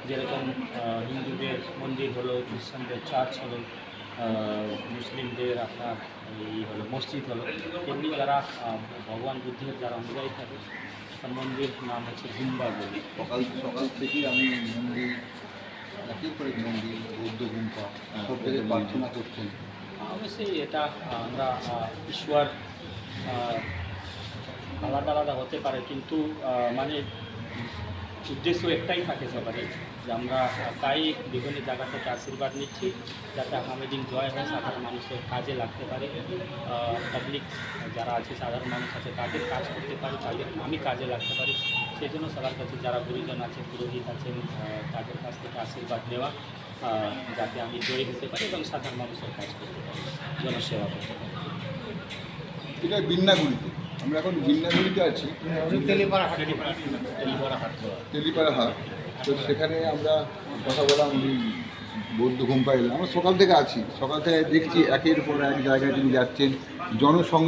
যেরকম হিন্দুদের মন্দির হলো, খ্রিস্টানদের চার্চ হলো, মুসলিমদের আপনার এই হলো মসজিদ হলো, এমনি যারা ভগবান বুদ্ধের যারা অনুযায়ী থাকে তার মন্দির নাম হচ্ছে গুম্বা বলি। সকাল সকাল থেকেই আমি মন্দির একই করে মন্দির বৌদ্ধ গুম্ফা সব জায়গায় প্রার্থনা করছেন। অবশ্যই এটা আমরা ঈশ্বর আলাদা আলাদা হতে পারে, কিন্তু মানে উদ্দেশ্য একটাই থাকে সবারই, যে আমরা তাই বিভিন্ন জায়গা থেকে আশীর্বাদ নিচ্ছি যাতে আগামী দিন জয় হয়, সাধারণ মানুষের কাজে লাগতে পারে, পাবলিক যারা আছে সাধারণ মানুষ আছে তাদের কাজ করতে পারি, তাদের আমি কাজে লাগতে পারি। সেই জন্য সবার কাছে যারা গুরুজন আছে, পুরোহিত আছেন, তাদের কাছ থেকে আশীর্বাদ নেওয়া, যাতে আমি জয়ী হতে পারি এবং সাধারণ মানুষের কাজ করতে পারি, জনসেবা করতে পারি। এটা বিন্নাগুড়িতে, আমরা এখন বিন্নাগুড়িতে আছি, তেলিপাড়া হাট। তো সেখানে আমরা কথা বললাম, উনি বৌদ্ধ গুম্ফা এলাম। আমরা সকাল থেকে আছি, সকাল থেকে দেখছি একের পর এক জায়গায় তিনি যাচ্ছেন। জনসংখ্যা